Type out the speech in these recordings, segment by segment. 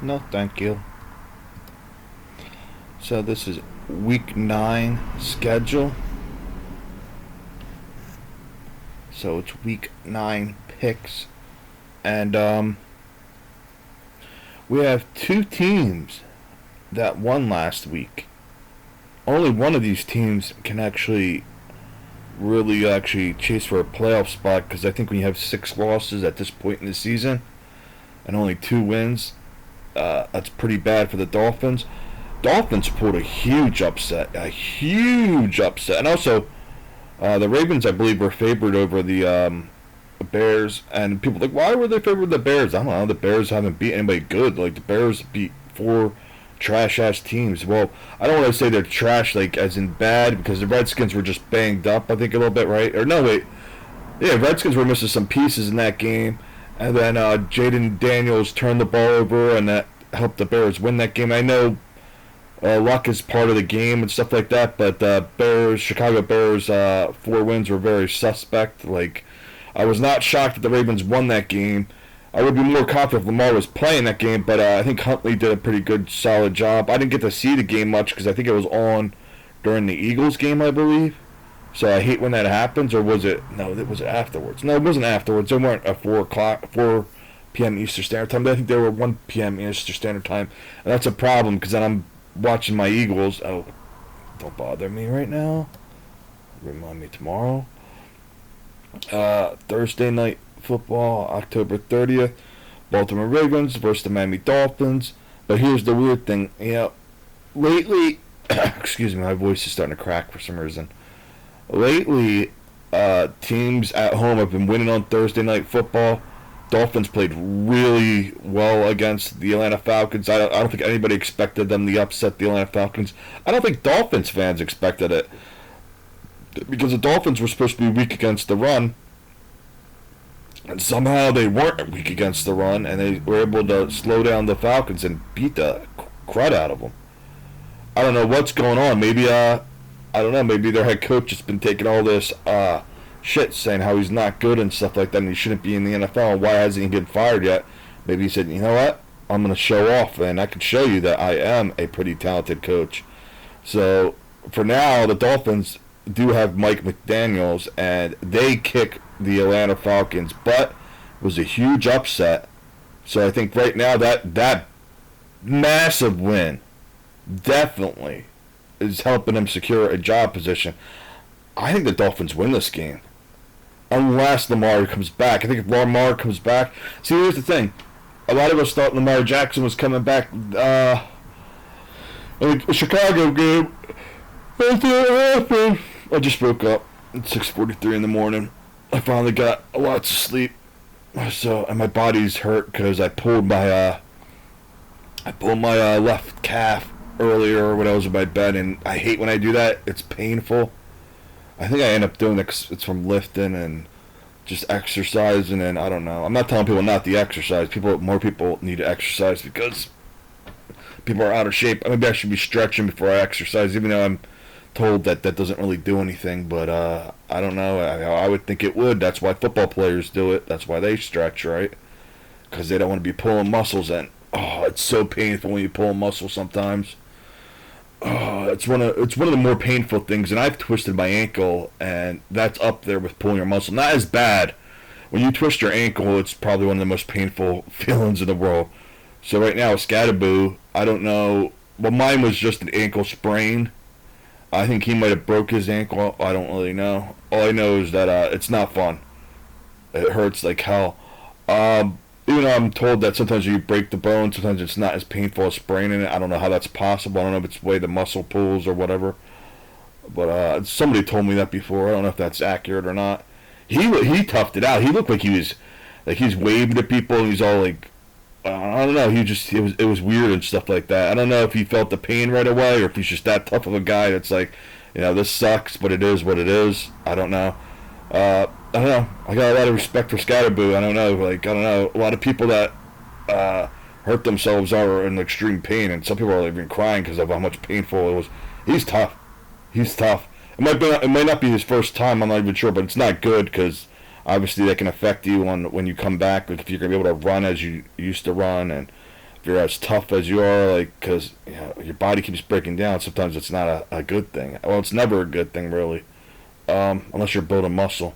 No, thank you. So this is week 9 schedule. So it's week 9 picks. And we have two teams that won last week. Only one of these teams can really chase for a playoff spot, because I think when you have 6 losses at this point in the season and only 2 wins, that's pretty bad for the Dolphins. Dolphins pulled a huge upset, and also the Ravens, I believe, were favored over the Bears. And people are like, why were they favored with the Bears? I don't know. The Bears haven't beat anybody good. Like, the Bears beat 4 trash ass teams. Well, I don't want to say they're trash, like as in bad, because the Redskins were just banged up, I think, a little bit, right? Or no, wait, yeah, Redskins were missing some pieces in that game, and then Jaden Daniels turned the ball over, and that helped the Bears win that game. I know luck is part of the game and stuff like that, but Chicago Bears, 4 wins were very suspect. Like, I was not shocked that the Ravens won that game. I would be more confident if Lamar was playing that game, but I think Huntley did a pretty good, solid job. I didn't get to see the game much because I think it was on during the Eagles game, I believe. So I hate when that happens. Or was it? No, it was afterwards. No, it wasn't afterwards. They weren't at 4 p.m. Eastern Standard Time. I think they were 1 p.m. Eastern Standard Time, and that's a problem because then I'm watching my Eagles. Oh, don't bother me right now. Remind me tomorrow. Thursday night football, October 30th. Baltimore Ravens versus the Miami Dolphins. But here's the weird thing. Lately, excuse me, my voice is starting to crack for some reason. Lately, teams at home have been winning on Thursday night football. Dolphins played really well against the Atlanta Falcons. I don't think anybody expected them to upset the Atlanta Falcons. I don't think Dolphins fans expected it, because the Dolphins were supposed to be weak against the run, and somehow they weren't weak against the run, and they were able to slow down the Falcons and beat the crud out of them. I don't know what's going on. Maybe I don't know. Maybe their head coach has been taking all this shit, saying how he's not good and stuff like that, and he shouldn't be in the NFL. And why hasn't he been fired yet? Maybe he said, you know what? I'm going to show off, and I can show you that I am a pretty talented coach. So for now, the Dolphins do have Mike McDaniels, and they kick the Atlanta Falcons, but it was a huge upset. So I think right now that massive win definitely is helping them secure a job position. I think the Dolphins win this game, unless Lamar comes back. I think if Lamar comes back, see, here's the thing. A lot of us thought Lamar Jackson was coming back in the Chicago game. That's what happened. I just woke up at 6:43 in the morning. I finally got lots of sleep. So, and my body's hurt because I pulled my left calf earlier when I was in my bed, and I hate when I do that. It's painful. I think I end up doing it 'cause it's from lifting and just exercising, and I don't know. I'm not telling people not to exercise. More people need to exercise because people are out of shape. Maybe I should be stretching before I exercise, even though I'm told that that doesn't really do anything. But I don't know. I would think it would. That's why football players do it. That's why they stretch, right? Because they don't want to be pulling muscles in. Oh, it's so painful when you pull a muscle sometimes. Oh, it's one of the more painful things, and I've twisted my ankle, and that's up there with pulling your muscle. Not as bad. When you twist your ankle, it's probably one of the most painful feelings in the world. So right now, Scadaboo, I don't know. Well, mine was just an ankle sprain. I think he might have broke his ankle. I don't really know. All I know is that it's not fun. It hurts like hell. Even though I'm told that sometimes you break the bone, sometimes it's not as painful as spraining it. I don't know how that's possible. I don't know if it's the way the muscle pulls or whatever. But somebody told me that before. I don't know if that's accurate or not. He toughed it out. He looked like he's waving to people. And he's all like, I don't know. It was weird and stuff like that. I don't know if he felt the pain right away or if he's just that tough of a guy that's like, this sucks, but it is what it is. I don't know. I don't know. I got a lot of respect for Scatterboo. I don't know. Like, I don't know. A lot of people that hurt themselves are in extreme pain, and some people are even crying because of how much painful it was. He's tough. He's tough. It might not be his first time. I'm not even sure, but it's not good because obviously that can affect you when you come back. If you're gonna be able to run as you used to run, and if you're as tough as you are, like, because your body keeps breaking down, sometimes it's not a good thing. Well, it's never a good thing, really, unless you're building muscle.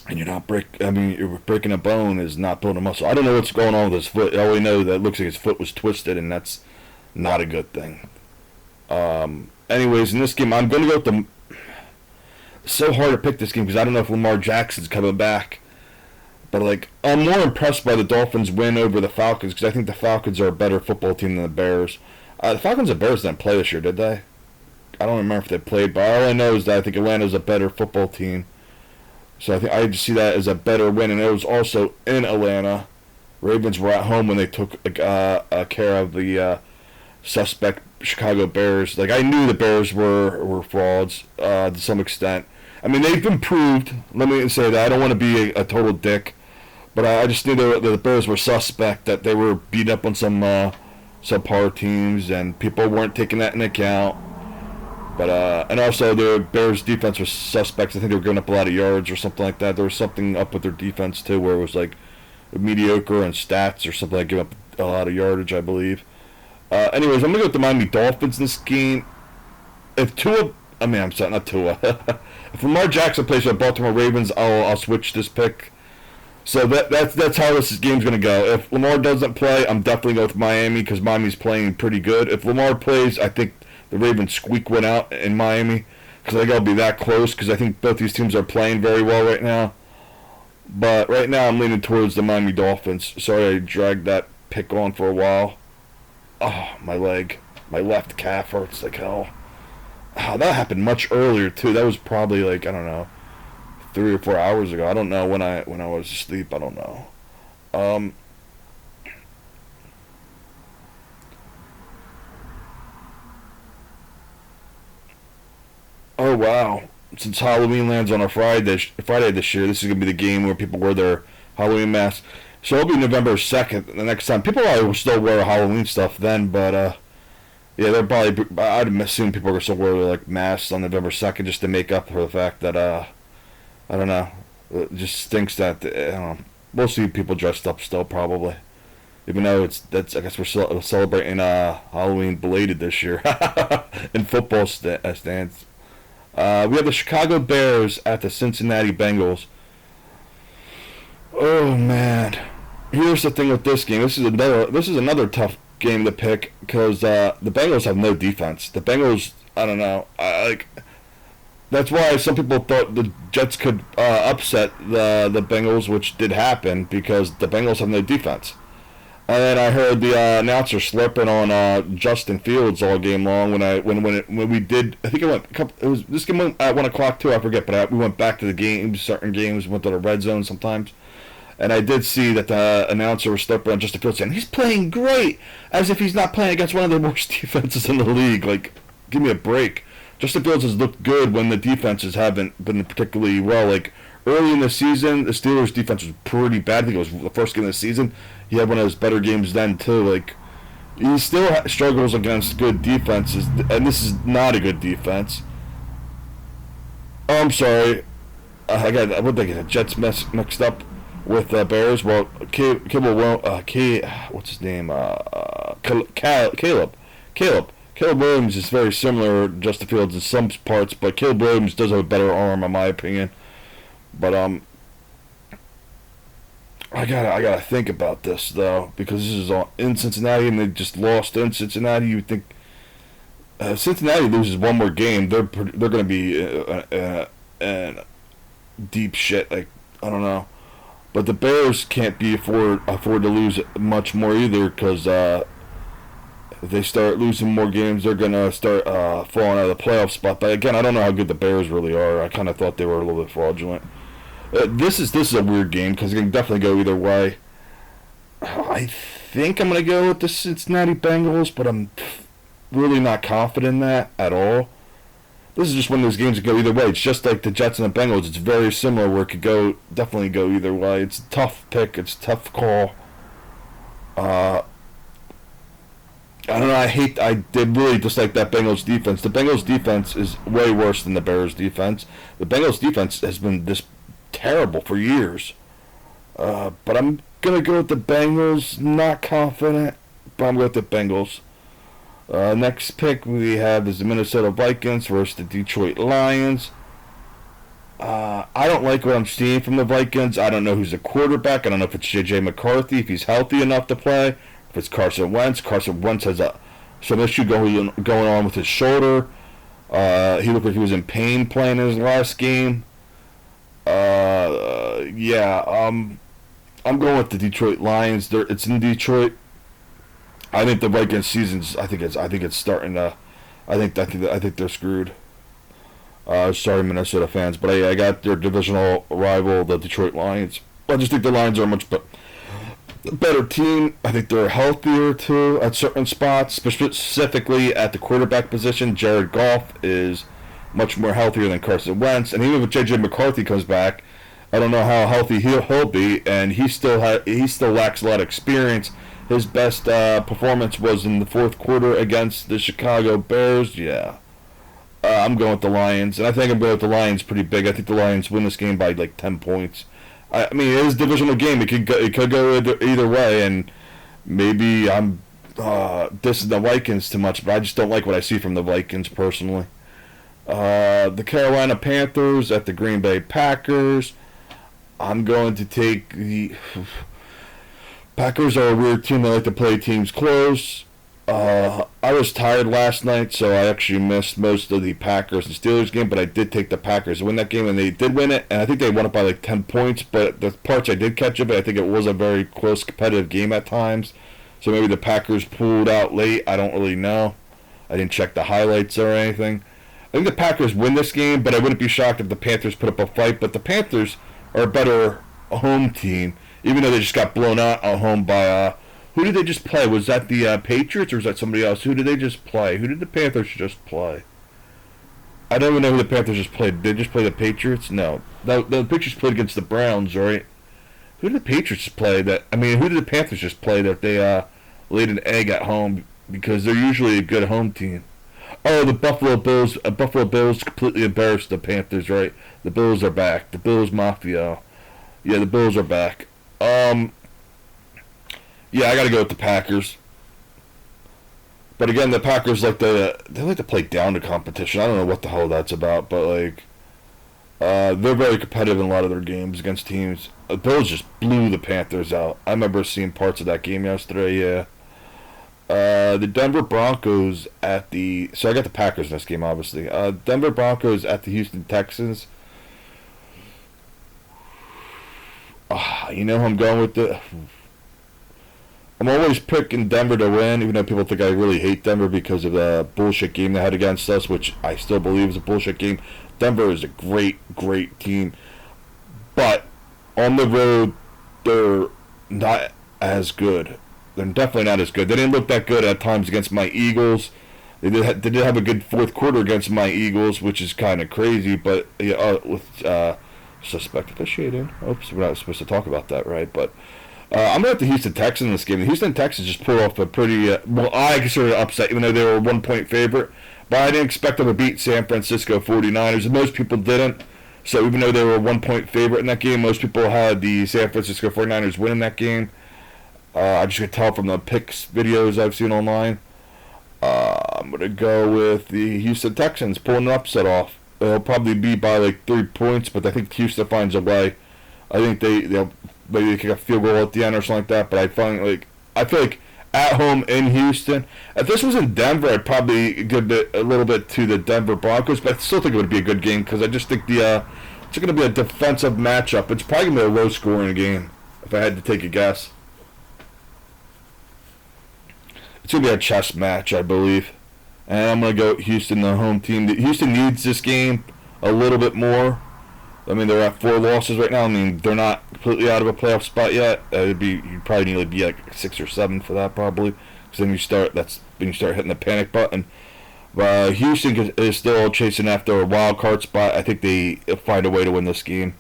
And you're breaking a bone is not building muscle. I don't know what's going on with his foot. I only know that it looks like his foot was twisted, and that's not a good thing. Anyways, in this game, I'm going to go with the... It's so hard to pick this game because I don't know if Lamar Jackson's coming back. But, like, I'm more impressed by the Dolphins' win over the Falcons because I think the Falcons are a better football team than the Bears. The Falcons and Bears didn't play this year, did they? I don't remember if they played, but all I know is that I think Atlanta's a better football team. So I think I just see that as a better win, and it was also in Atlanta. Ravens were at home when they took care of the suspect Chicago Bears. Like, I knew the Bears were frauds to some extent. I mean, they've improved. Let me say that. I don't want to be a total dick. But I just knew that the Bears were suspect, that they were beat up on some subpar teams, and people weren't taking that into account. But and also the Bears' defense was suspect. I think they were giving up a lot of yards or something like that. There was something up with their defense, too, where it was like mediocre in stats or something, like giving up a lot of yardage, I believe. Anyways, I'm going to go with the Miami Dolphins in this game. If not Tua. If Lamar Jackson plays for the Baltimore Ravens, I'll switch this pick. So that's how this game's going to go. If Lamar doesn't play, I'm definitely going with Miami because Miami's playing pretty good. If Lamar plays, I think the Ravens squeak one out in Miami because I think I'll be that close because I think both these teams are playing very well right now. But right now I'm leaning towards the Miami Dolphins. Sorry I dragged that pick on for a while. Oh, my leg. My left calf hurts like hell. Oh, that happened much earlier too. That was probably like, I don't know, 3 or 4 hours ago. I don't know when I was asleep. I don't know. Oh wow! Since Halloween lands on a Friday this year, this is gonna be the game where people wear their Halloween masks. So it'll be November 2nd. The next time, people probably will still wear Halloween stuff then, but yeah, they're probably. I'd assume people are gonna still wear like masks on November 2nd just to make up for the fact that I don't know. It just stinks that I don't know. We'll see people dressed up still probably, even though I guess we're celebrating Halloween belated this year in football stands. We have the Chicago Bears at the Cincinnati Bengals. Oh man, here's the thing with this game. This is another tough game to pick because the Bengals have no defense. The Bengals, I don't know, that's why some people thought the Jets could upset the Bengals, which did happen because the Bengals have no defense. And then I heard the announcer slurping on Justin Fields all game long when we did. I think this game went at 1:00 too. I forget, but we went back to the games. Certain games went to the red zone sometimes, and I did see that the announcer was slurping on Justin Fields saying he's playing great, as if he's not playing against one of the worst defenses in the league. Like, give me a break. Justin Fields has looked good when the defenses haven't been particularly well. Like early in the season, the Steelers' defense was pretty bad. I think it was the first game of the season. He had one of his better games then too. Like, he still struggles against good defenses, and this is not a good defense. Oh, I'm sorry. I would think the Jets mixed up with Bears. Well, what's his name? Caleb Williams is very similar to Justin Fields in some parts, but Caleb Williams does have a better arm, in my opinion. But I gotta think about this though, because this is all in Cincinnati and they just lost in Cincinnati. You would think Cincinnati loses one more game, they're gonna be in deep shit. Like, I don't know, but the Bears can't afford to lose much more either, because if they start losing more games, they're gonna start falling out of the playoff spot. But again, I don't know how good the Bears really are. I kind of thought they were a little bit fraudulent. This is a weird game because it can definitely go either way. I think I'm going to go with the Cincinnati Bengals, but I'm really not confident in that at all. This is just one of those games that go either way. It's just like the Jets and the Bengals. It's very similar where it could definitely go either way. It's a tough pick. It's a tough call. I don't know. I did really dislike that Bengals defense. The Bengals defense is way worse than the Bears defense. The Bengals defense has been this terrible for years. But I'm going to go with the Bengals. Not confident. but I'm going with the Bengals. Next pick we have is the Minnesota Vikings versus the Detroit Lions. I don't like what I'm seeing from the Vikings. I don't know who's the quarterback. I don't know if it's J.J. McCarthy, if he's healthy enough to play. If it's Carson Wentz. Carson Wentz has some issue going on with his shoulder. He looked like he was in pain playing in his last game. I'm going with the Detroit Lions. It's in Detroit. I think the Vikings season's. I think it's starting to. I think they're screwed. Sorry, Minnesota fans, but I got their divisional rival, the Detroit Lions. I just think the Lions are a much better team. I think they're healthier too at certain spots, specifically at the quarterback position. Jared Goff is much more healthier than Carson Wentz, and even if J.J. McCarthy comes back, I don't know how healthy he'll be, and he still lacks a lot of experience. His best performance was in the fourth quarter against the Chicago Bears. Yeah. I'm going with the Lions, and I think I'm going with the Lions pretty big. I think the Lions win this game by like 10 points. I mean, it is a divisional game. It could go either way, and maybe I'm dissing the Vikings too much, but I just don't like what I see from the Vikings personally. The Carolina Panthers at the Green Bay Packers. I'm going to take the Packers are a weird team. They like to play teams close. I was tired last night, so I actually missed most of the Packers and Steelers game, but I did take the Packers to win that game, and they did win it, and I think they won it by like 10 points, but the parts I did catch it, but I think it was a very close, competitive game at times, so maybe the Packers pulled out late. I don't really know. I didn't check the highlights or anything. I think the Packers win this game, but I wouldn't be shocked if the Panthers put up a fight, but the Panthers are a better home team, even though they just got blown out at home by who did they just play? Was that the Patriots or was that somebody else? Who did they just play? Who did the Panthers just play? I don't even know who the Panthers just played. Did they just play the Patriots? No. The Patriots played against the Browns, right? Who did the Patriots play that... I mean, who did the Panthers just play that they laid an egg at home? Because they're usually a good home team. Oh, the Buffalo Bills. Buffalo Bills completely embarrassed the Panthers, right? The Bills are back. The Bills Mafia. Yeah, the Bills are back. Yeah, I got to go with the Packers. But again, the Packers like they like to play down to competition. I don't know what the hell that's about, but like they're very competitive in a lot of their games against teams. The Bills just blew the Panthers out. I remember seeing parts of that game yesterday. Yeah. The Denver Broncos at the... So I got the Packers in this game, obviously. Denver Broncos at the Houston Texans. You know who I'm going with the... I'm always picking Denver to win, even though people think I really hate Denver because of the bullshit game they had against us, which I still believe is a bullshit game. Denver is a great, great team. But on the road, they're not as good. They're definitely not as good. They didn't look that good at times against my Eagles. They did have a good fourth quarter against my Eagles, which is kind of crazy, but with suspect officiating. Oops, we're not supposed to talk about that, right? But I'm going to the Houston Texans in this game. The Houston Texans just pulled off a pretty, I consider it upset, even though they were a 1-point favorite. But I didn't expect them to beat San Francisco 49ers, and most people didn't. So even though they were a 1-point favorite in that game, most people had the San Francisco 49ers winning that game. I just could tell from the picks videos I've seen online. I'm going to go with the Houston Texans pulling an upset off. It'll probably be by like 3 points, but I think Houston finds a way. I think they'll maybe kick a field goal at the end or something like that. But I feel like at home in Houston. If this was in Denver, I'd probably give it a little bit to the Denver Broncos, but I still think it would be a good game because I just think it's going to be a defensive matchup. It's probably going to be a low-scoring game if I had to take a guess. It's going to be a chess match, I believe. And I'm going to go Houston, the home team. Houston needs this game a little bit more. I mean, they're at 4 losses right now. I mean, they're not completely out of a playoff spot yet. You probably need to be like 6 or 7 for that, probably. Because then that's when you start hitting the panic button. Houston is still chasing after a wild card spot. I think they find a way to win this game.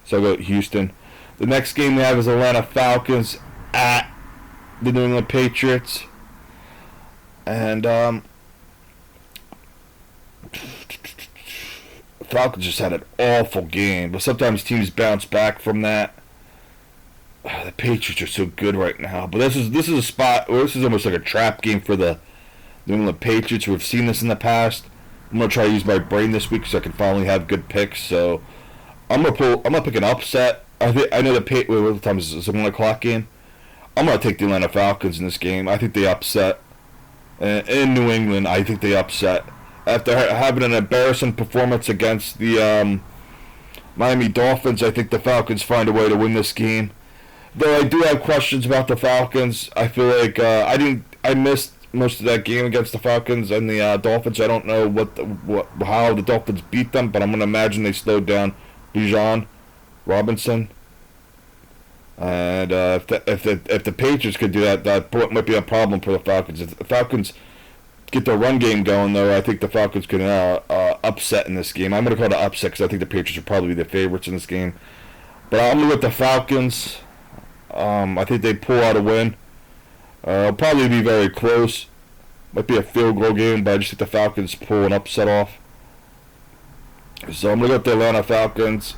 So I'll go Houston. The next game we have is Atlanta Falcons at the New England Patriots. And Falcons just had an awful game, but sometimes teams bounce back from that. The Patriots are so good right now, but this is a spot where this is almost like a trap game for the New England Patriots. We've seen this in the past. I'm gonna try to use my brain this week so I can finally have good picks. So I'm gonna pick an upset. I know the what time is this? It's a 1 o'clock game. I'm gonna take the Atlanta Falcons in this game. I think they upset in New England. I think they upset after having an embarrassing performance against the Miami Dolphins. I think the Falcons find a way to win this game. Though I do have questions about the Falcons. I feel like I missed most of that game against the Falcons and the Dolphins. I don't know how the Dolphins beat them, but I'm gonna imagine they slowed down Bijan Robinson. And if the Patriots could do that, that might be a problem for the Falcons. If the Falcons get their run game going, though, I think the Falcons can upset in this game. I'm going to call it an upset because I think the Patriots will probably be the favorites in this game. But I'm going to go with the Falcons. I think they pull out a win. It'll probably be very close. Might be a field goal game, but I just think the Falcons pull an upset off. So I'm going to go with the Atlanta Falcons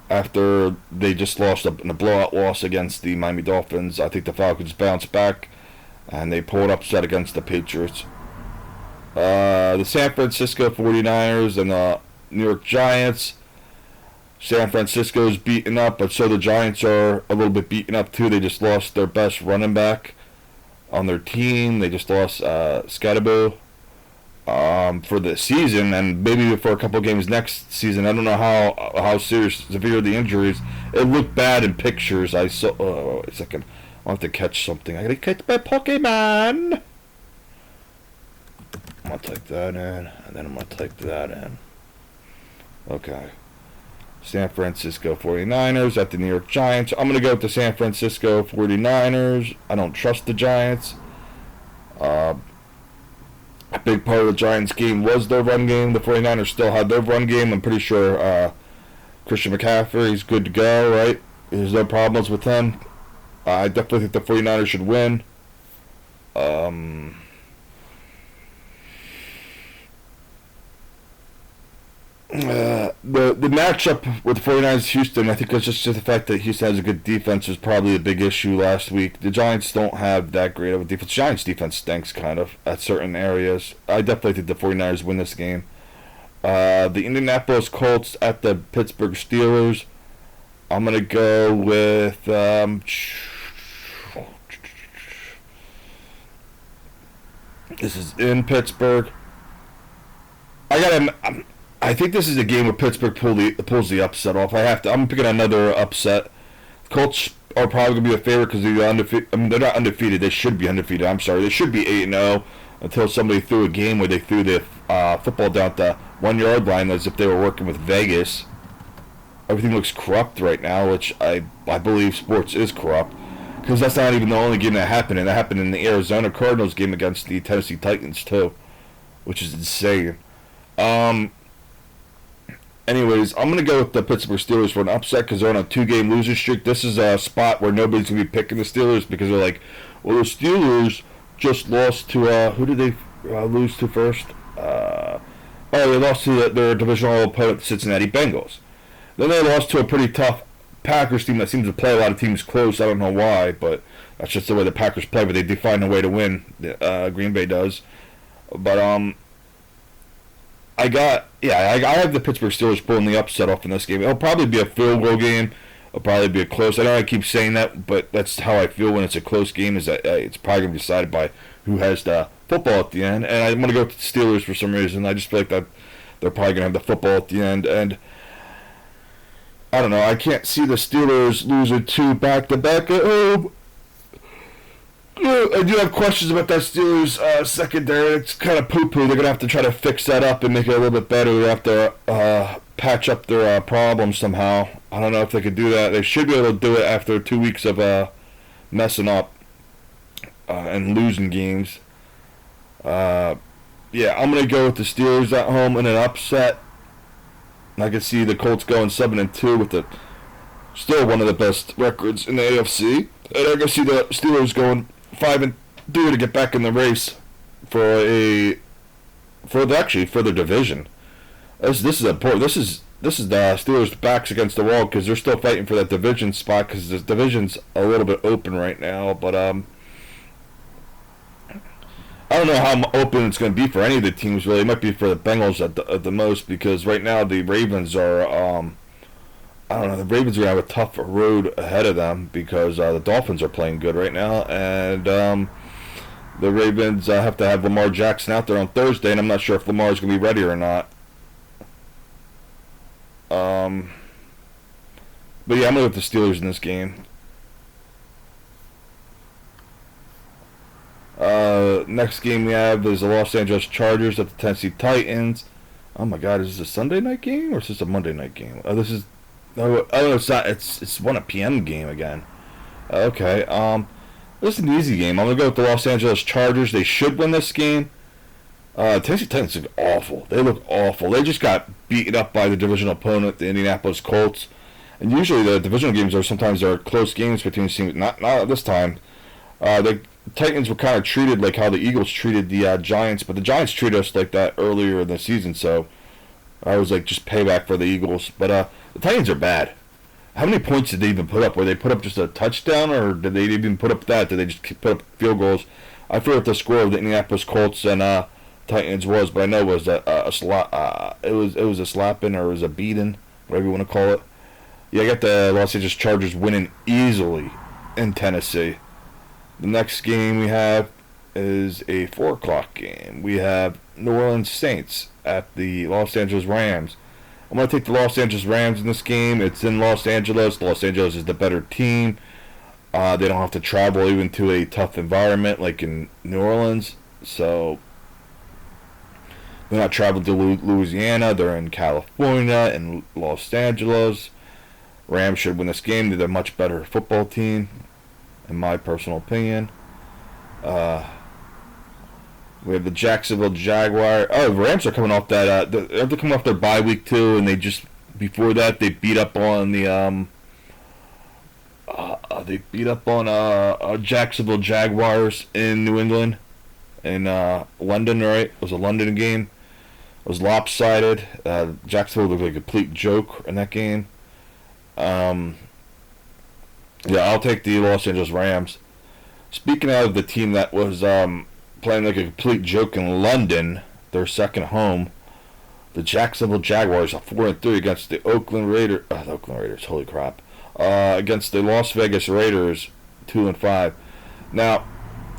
after they just lost in a blowout loss against the Miami Dolphins. I think the Falcons bounce back and they pull an upset against the Patriots. The San Francisco 49ers and the New York Giants. San Francisco's beaten up, but so the Giants are a little bit beaten up too. They just lost their best running back on their team. They just lost Scadaboo for the season, and maybe for a couple games next season. I don't know how severe the injuries. It looked bad in pictures. I saw. Oh, wait a second. I have to catch something. I gotta catch my Pokemon. I'm gonna type that in, and then I'm gonna type that in. Okay. San Francisco 49ers at the New York Giants. I'm going to go with the San Francisco 49ers. I don't trust the Giants. A big part of the Giants game was their run game. The 49ers still had their run game. I'm pretty sure Christian McCaffrey is good to go, right? There's no problems with him. I definitely think the 49ers should win. The matchup with the 49ers Houston, I think it's just the fact that Houston has a good defense was probably a big issue last week. The Giants don't have that great of a defense. Giants defense stinks kind of at certain areas. I definitely think the 49ers win this game. The Indianapolis Colts at the Pittsburgh Steelers. I'm going to go with this is in Pittsburgh. I think this is a game where Pittsburgh pulls the upset off. I'm picking another upset. Colts are probably going to be the favorite because they're undefeated. I mean, they're not undefeated. They should be undefeated. I'm sorry. They should be 8-0 until somebody threw a game where they threw the football down the 1 yard line as if they were working with Vegas. Everything looks corrupt right now, which I believe sports is corrupt because that's not even the only game that happened. And that happened in the Arizona Cardinals game against the Tennessee Titans too, which is insane. Anyways, I'm going to go with the Pittsburgh Steelers for an upset because they're on a 2-game losing streak. This is a spot where nobody's going to be picking the Steelers because they're like, well, the Steelers just lost to, who did they lose to first? They lost to their divisional opponent, the Cincinnati Bengals. Then they lost to a pretty tough Packers team that seems to play a lot of teams close. I don't know why, but that's just the way the Packers play, but they do find a way to win. Green Bay does. But, I have the Pittsburgh Steelers pulling the upset off in this game. It'll probably be a field goal game. It'll probably be a close. I know I keep saying that, but that's how I feel when it's a close game. Is that it's probably going to be decided by who has the football at the end. And I'm going to go with the Steelers for some reason. I just feel like that they're probably going to have the football at the end. And I don't know. I can't see the Steelers losing 2 back-to-back at home. I do have questions about that Steelers secondary. It's kind of poo-poo. They're going to have to try to fix that up and make it a little bit better. They have to patch up their problems somehow. I don't know if they could do that. They should be able to do it after 2 weeks of messing up and losing games. I'm going to go with the Steelers at home in an upset. I can see the Colts going 7-2 with still one of the best records in the AFC. And I can see the Steelers going 5-2 to get back in the race for their division. This is important. this is the Steelers' backs against the wall because they're still fighting for that division spot because the division's a little bit open right now. But I don't know how open it's going to be for any of the teams. Really, it might be for the Bengals at the most because right now the Ravens are. I don't know. The Ravens are going to have a tough road ahead of them because the Dolphins are playing good right now, and the Ravens have to have Lamar Jackson out there on Thursday, and I'm not sure if Lamar is going to be ready or not. But yeah, I'm going to go with the Steelers in this game. Next game we have is the Los Angeles Chargers at the Tennessee Titans. Oh my God, is this a Sunday night game or is this a Monday night game? This is. Oh, it's not. It's 1 p.m. game again. Okay. This is an easy game. I'm gonna go with the Los Angeles Chargers. They should win this game. Tennessee Titans look awful. They look awful. They just got beaten up by the divisional opponent, the Indianapolis Colts. And usually the divisional games are sometimes close games between teams. Not this time. The Titans were kind of treated like how the Eagles treated the Giants, but the Giants treated us like that earlier in the season. So I was like just payback for the Eagles. But the Titans are bad. How many points did they even put up? Were they put up just a touchdown, or did they even put up that? Did they just put up field goals? I forget what the score of the Indianapolis Colts and Titans was, but I know it was a slap. It was a slapping or it was a beating, whatever you want to call it. Yeah, I got the Los Angeles Chargers winning easily in Tennessee. The next game we have is a 4 o'clock game. We have New Orleans Saints at the Los Angeles Rams. I'm going to take the Los Angeles Rams in this game. It's in Los Angeles. Los Angeles is the better team. They don't have to travel even to a tough environment like in New Orleans. So they're not traveling to Louisiana. They're in California and Los Angeles. Rams should win this game. They're a much better football team, in my personal opinion. We have the Jacksonville Jaguars. Oh, the Rams are coming off that. They're coming off their bye week too, and they just before that they beat up on the Jacksonville Jaguars in New England, in London. Right, it was a London game. It was lopsided. Jacksonville looked like a complete joke in that game. Yeah, I'll take the Los Angeles Rams. Speaking of the team that was playing like a complete joke in London, their second home, the Jacksonville Jaguars are 4-3 against the Oakland Raiders. The Oakland Raiders, holy crap! Against the Las Vegas Raiders, 2-5. Now,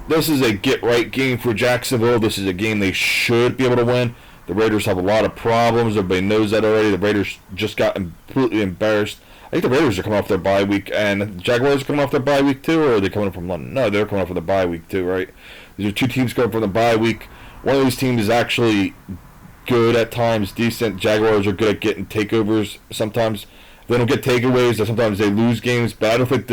this is a get-right game for Jacksonville. This is a game they should be able to win. The Raiders have a lot of problems. Everybody knows that already. The Raiders just got completely embarrassed. I think the Raiders are coming off their bye week, and the Jaguars are coming off their bye week too, or are they coming from London? No, they're coming off of the bye week too, right? These are two teams coming from the bye week. One of these teams is actually good at times, decent. Jaguars are good at getting takeovers sometimes. If they don't get takeaways, sometimes they lose games. But I don't think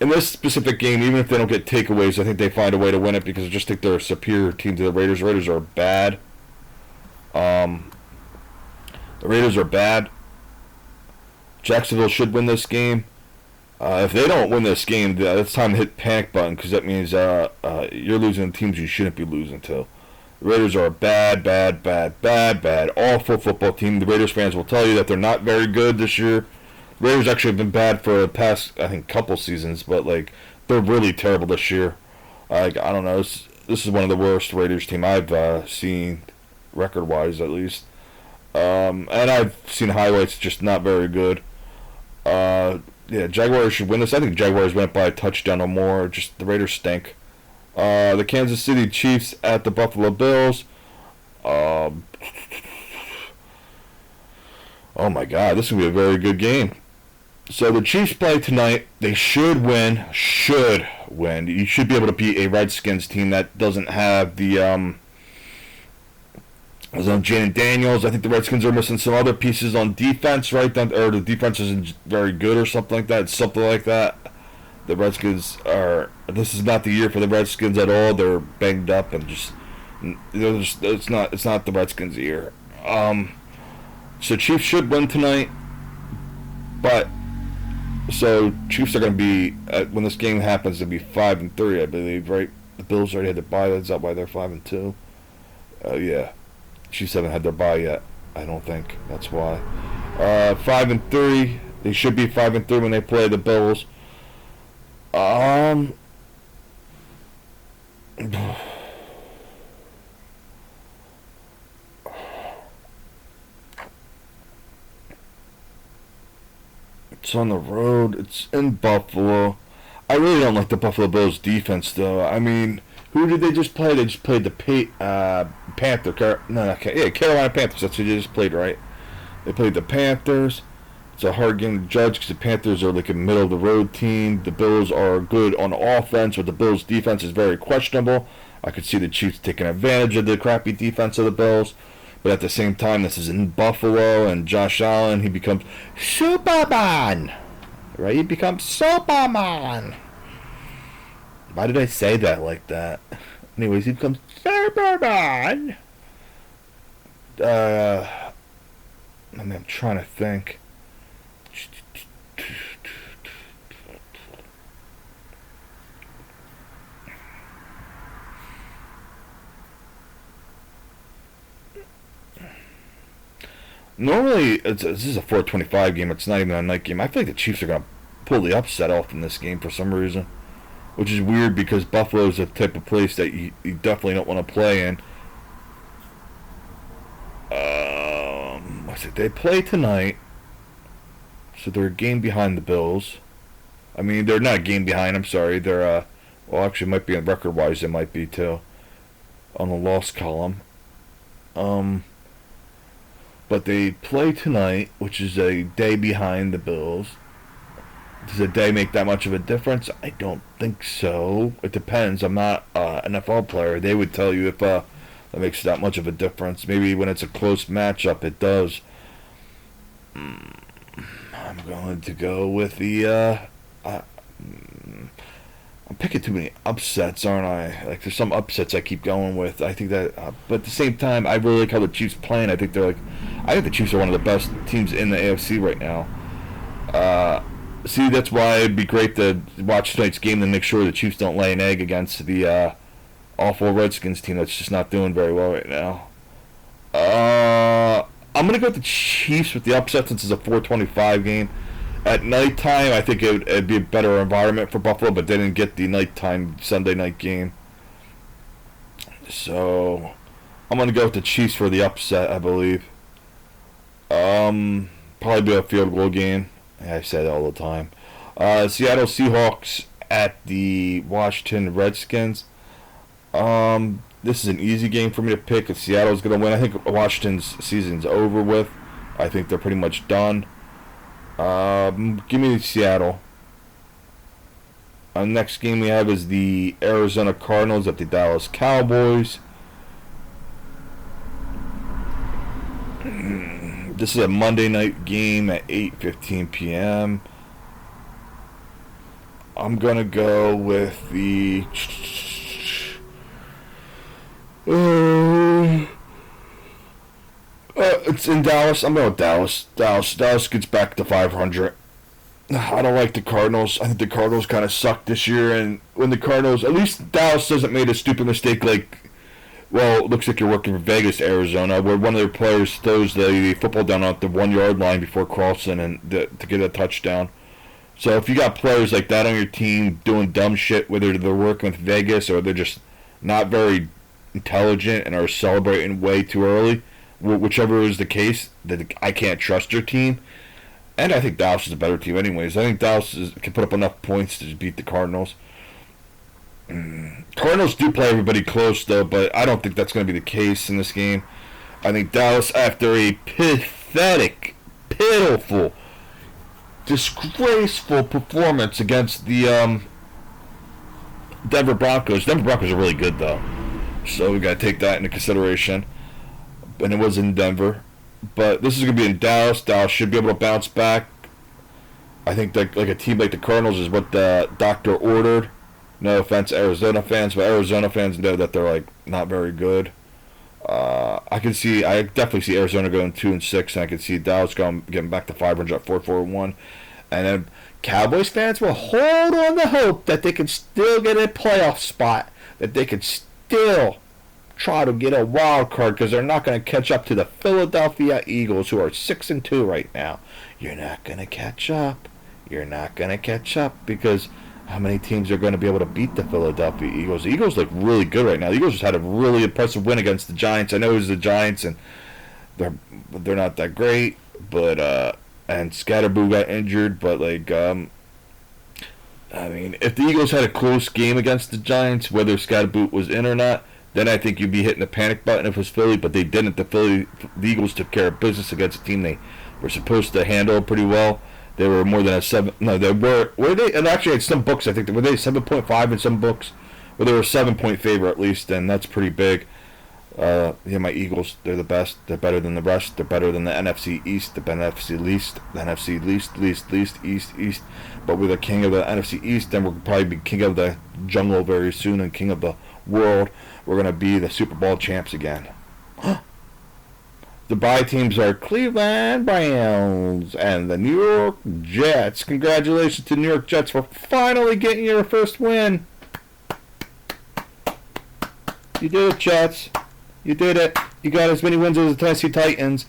in this specific game, even if they don't get takeaways, I think they find a way to win it because I just think they're a superior team to the Raiders. The Raiders are bad. The Raiders are bad. Jacksonville should win this game. If they don't win this game, it's time to hit panic button because that means you're losing to teams you shouldn't be losing to. The Raiders are a bad, awful football team. The Raiders fans will tell you that they're not very good this year. The Raiders actually have been bad for the past, I think, couple seasons, but like they're really terrible this year. Like I don't know, this is one of the worst Raiders team I've seen, record-wise at least. And I've seen highlights, just not very good. Yeah, Jaguars should win this. I think Jaguars win it by a touchdown or more. Just the Raiders stink. The Kansas City Chiefs at the Buffalo Bills. Oh my God, this is gonna be a very good game. So the Chiefs play tonight. They should win. Should win. You should be able to beat a Redskins team that doesn't have the Jaden Daniels. I think the Redskins are missing some other pieces on defense, right? Or the defense isn't very good or something like that. Something like that. The Redskins are... This is not the year for the Redskins at all. They're banged up and just... it's not the Redskins' year. So Chiefs should win tonight. But... So Chiefs are going to be... when this game happens, they'll be 5-3, I believe, right? The Bills already had their bye. That's up why they're 5-2. Yeah. Chiefs haven't had their bye yet, I don't think. That's why. 5-3. They should be 5-3 when they play the Bills. Um, it's on the road. It's in Buffalo. I really don't like the Buffalo Bills defense, though. I mean, who did they just play? They just played the Carolina Panthers. That's who they just played, right? They played the Panthers. It's a hard game to judge because the Panthers are like a middle of the road team. The Bills are good on offense, but the Bills' defense is very questionable. I could see the Chiefs taking advantage of the crappy defense of the Bills. But at the same time, this is in Buffalo, and Josh Allen, he becomes Superman. Right? He becomes Superman. Why did I say that like that? Anyways, he becomes Superman. I'm trying to think. Normally, this is a 4:25 game. It's not even a night game. I feel like the Chiefs are going to pull the upset off in this game for some reason, which is weird because Buffalo is the type of place that you definitely don't want to play in. What's it? They play tonight, so they're a game behind the Bills. I mean, they're not a game behind. I'm sorry. They're well, actually, might be record-wise. They might be too on the loss column. But they play tonight, which is a day behind the Bills. Does a day make that much of a difference? I don't think so. It depends. I'm not an NFL player. They would tell you if that makes that much of a difference. Maybe when it's a close matchup, it does. I'm going to go with the. I'm picking too many upsets, aren't I? Like, there's some upsets I keep going with. I think that, but at the same time, I really like how the Chiefs playing. I think the Chiefs are one of the best teams in the AFC right now. See, that's why it'd be great to watch tonight's game to make sure the Chiefs don't lay an egg against the awful Redskins team that's just not doing very well right now. I'm gonna go with the Chiefs with the upset since it's a 4:25 game. At nighttime, I think it'd be a better environment for Buffalo, but they didn't get the nighttime Sunday night game. So, I'm going to go with the Chiefs for the upset, I believe. Probably be a field goal game. I say that all the time. Seattle Seahawks at the Washington Redskins. This is an easy game for me to pick. If Seattle's going to win, I think Washington's season's over with. I think they're pretty much done. Give me Seattle. Next game we have is the Arizona Cardinals at the Dallas Cowboys. This is a Monday night game at 8:15 p.m. I'm gonna go with the. It's in Dallas. I'm going with Dallas. Dallas gets back to 500. I don't like the Cardinals. I think the Cardinals kind of suck this year. And when the Cardinals, at least Dallas doesn't make a stupid mistake like, well, it looks like you're working for Vegas, Arizona, where one of their players throws the football down at the 1 yard line before crossing and to get a touchdown. So if you got players like that on your team doing dumb shit, whether they're working with Vegas or they're just not very intelligent and are celebrating way too early, whichever is the case, that I can't trust your team. And I think Dallas is a better team anyways. I think Dallas can put up enough points to beat the Cardinals. Cardinals do play everybody close, though, but I don't think that's going to be the case in this game. I think Dallas, after a pathetic, pitiful, disgraceful performance against the Denver Broncos. Denver Broncos are really good, though. So we got to take that into consideration. And it was in Denver. But this is going to be in Dallas. Dallas should be able to bounce back. I think that like a team like the Cardinals is what the doctor ordered. No offense, Arizona fans, but Arizona fans know that they're like not very good. I definitely see Arizona going 2-6, and I can see Dallas getting back to 500 at 4-4-1, and then Cowboys fans will hold on to hope that they can still get a playoff spot, that they can still try to get a wild card because they're not going to catch up to the Philadelphia Eagles, who are 6-2 right now. You're not going to catch up. You're not going to catch up because how many teams are going to be able to beat the Philadelphia Eagles? The Eagles look really good right now. The Eagles just had a really impressive win against the Giants. I know it was the Giants, and they're not that great, but and Scatterboo got injured, but like I mean, if the Eagles had a close game against the Giants, whether Scatterboot was in or not, then I think you'd be hitting the panic button if it was Philly, but they didn't. The Eagles took care of business against a team they were supposed to handle pretty well. They were more than a 7. No, they were they? And actually, in some books, I think were they 7.5 in some books, or they were a 7-point favorite at least, and that's pretty big. Yeah, my Eagles, they're the best. They're better than the rest. They're better than the NFC East, the NFC least, the NFC least, East. But we're the king of the NFC East, then we'll probably be king of the jungle very soon and king of the world. We're going to be the Super Bowl champs again. The bye teams are Cleveland Browns and the New York Jets. Congratulations to the New York Jets for finally getting your first win. You did it, Jets. You did it. You got as many wins as the Tennessee Titans.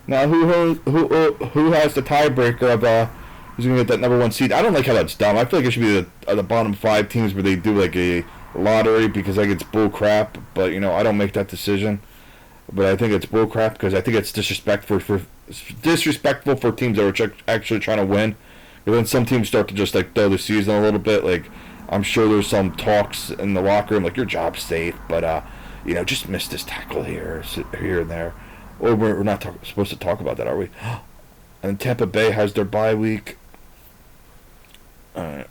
Now, who has the tiebreaker of who's going to get that number 1 seed? I don't like how that's dumb. I feel like it should be the bottom 5 teams where they do like a lottery because I think it's bull crap. But you know, I don't make that decision. But I think it's bull crap because I think it's disrespectful for teams that are actually trying to win. And then some teams start to just like throw the season a little bit. Like I'm sure there's some talks in the locker room like your job's safe, but you know, just miss this tackle here and there. Or we're not supposed to talk about that, are we? And Tampa Bay has their bye week. Alright.